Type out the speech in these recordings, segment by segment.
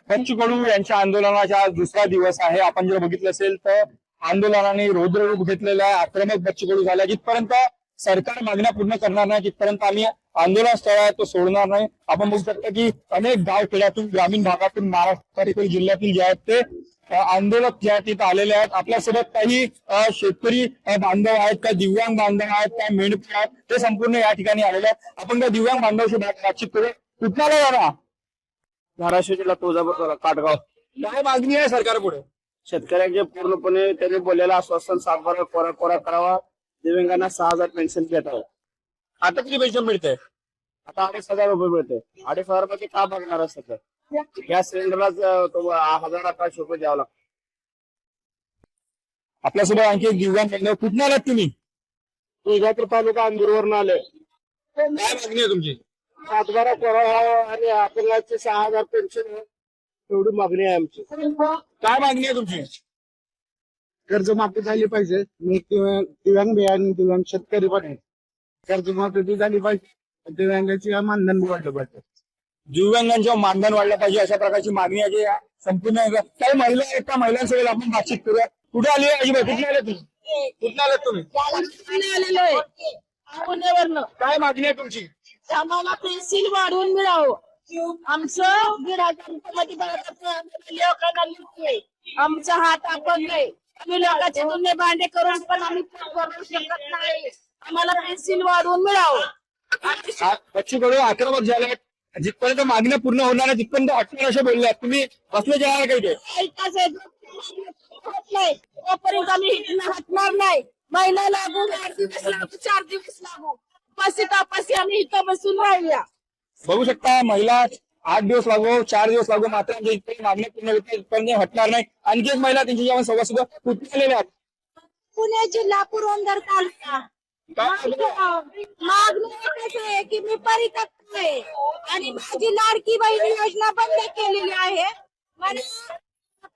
बच्चू कडू यांच्या आंदोलनाचा आज दुसरा दिवस आहे. आपण जर बघितलं असेल तर आंदोलनाने रौद्ररूप घेतलेलं आहे. आक्रमक बच्चू कडू झाला. जिथपर्यंत सरकार मागण्या पूर्ण करणार नाही तिथपर्यंत आम्ही आंदोलन स्थळ आहे तो सोडणार नाही. आपण बघू शकता की अनेक गाव खेड्यातून ग्रामीण भागातून महाराष्ट्रातील जिल्ह्यातील जे आहेत ते आंदोलक ज्या तिथे आलेले आहेत. आपल्यासोबत काही शेतकरी बांधव आहेत, काही दिव्यांग बांधव आहेत, काही मेंढपाळ आहेत, ते संपूर्ण या ठिकाणी आलेले आहेत. आपण त्या दिव्यांग बांधवाशी बातचीत करू. कुठला जाणार? धाराशिव जिल्हा तुळजापूर काटगाव. काय मागणी आहे सरकार पुढे? शेतकऱ्यांचे पूर्णपणे त्यांनी बोललेलं आश्वासन 7 कोरा करावा. दिव्यांगांना 6,000 पेन्शन भेटावं. आता किती पेन्शन मिळते? आता 2,500 रुपये मिळते. 2,500 मध्ये का बघणार असतं? गॅस सिलेंडरलाच 1,018 रुपये द्यावं लागतं. आपल्यासोबत आणखी एक दिव्यांग बांधव. कुठून आलात तुम्ही? तुळजापूर तालुका अंदूरवरून आले. काय मागणी आहे तुमची? 7 कोरा आणि आपल्याला 6,000 पेन्शन एवढी मागणी आहे आमची. काय मागणी आहे तुमची? कर्जमाफी झाली पाहिजे. मी दिव्यांग बी आणि दिव्यांग शेतकरी पण आहे. कर्जमाफी झाली पाहिजे. दिव्यांगाची मानधन वाढलं पाहिजे. दिव्यांगांचं मानधन वाढलं पाहिजे अशा प्रकारची मागणी आहे. संपूर्ण काही महिला आहेत त्या महिलांसोबत आपण बातचीत करूया. कुठे आली आहे अजिबात? कुठून आले तुम्ही? कुठून आलात तुम्ही? आलेलो आहे पुण्यावरनं. काय मागणी आहे तुमची? आम्हाला पेन्सिल वाढवून मिळावं. आमचं 1,500 रुपयामध्ये लोकांना लिहितोय. आमचा हात आपण नाही. आम्ही लोकांचे जुने भांडे करून पण आम्ही करू शकत नाही. आम्हाला पेन्सिल वाढवून मिळावं. बच्चू कडू आक्रमक झाले. जिथपर्यंत मागण्या पूर्ण होणार नाही तिथपर्यंत हटणार असे बोलले. तुम्ही बसले जाणार काही ते? नाही तोपर्यंत आम्ही हटणार नाही. महिना लागू, 8 दिवस लागू, 4 दिवस लागू, तपासी आम्ही इथं बसून राहूया. बघू शकता महिला 8 दिवस लागो 4 दिवस लागो मात्र जिथपर्यंत मागण्या पूर्ण होत नाही तिथपर्यंत हटणार नाही. आणखी एक महिला त्यांच्या जेव्हा संवाद सुद्धा कुठे आलेल्या आहेत? पुणे जिल्हा पुरंदर तालुका. मागणी एकच आहे की मी परित्यक्त आहे आणि माझी लाडकी बहीण योजना बंद केलेली आहे. मला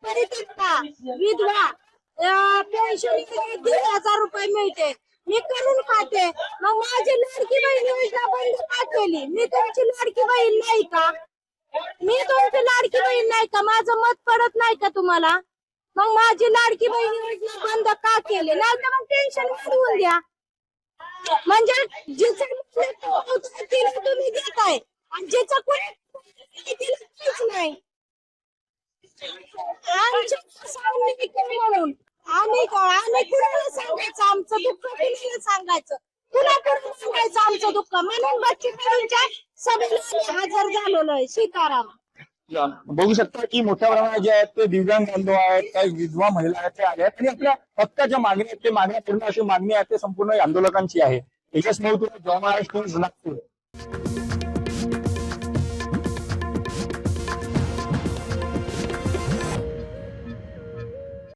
परित्यक्ता विधवा पेन्शन 1,000 रुपये मिळते. मी करून खाते. मग माझी लाडकी बहीण योजना बंद का केली? मी तुमची लाडकी बहीण नाही का? मी तुमची लाडकी बहीण नाही का? माझं मत पडत नाही का तुम्हाला? मग माझी लाडकी बहीण योजना बंद का केली? नाही तर मग टेन्शन वाढवून द्या. म्हणजे जिचं तुम्ही देताय आणि जिचं कोणी नाही. म्हणून आम्ही कुणाला सांगायचं आमचं दुःख? कुणाला सांगायचं? तुला कुणाला सांगायचं आमचं दुःख? म्हणून बच्चू कडूंच्या सभेला हजर झालेलो आहे. सीताराम. बघू शकता की मोठ्या प्रमाणात जे आहेत ते दिव्यांग बांधव आहेत, काही विधवा महिला आहेत ते आले आहेत आणि आपल्या हक्काच्या मागण्या आहेत ते मागण्या पूर्ण अशी मागणी आहे ते संपूर्ण आंदोलकांची आहे. तेजस मौतुर, महाराष्ट्र नागपूर.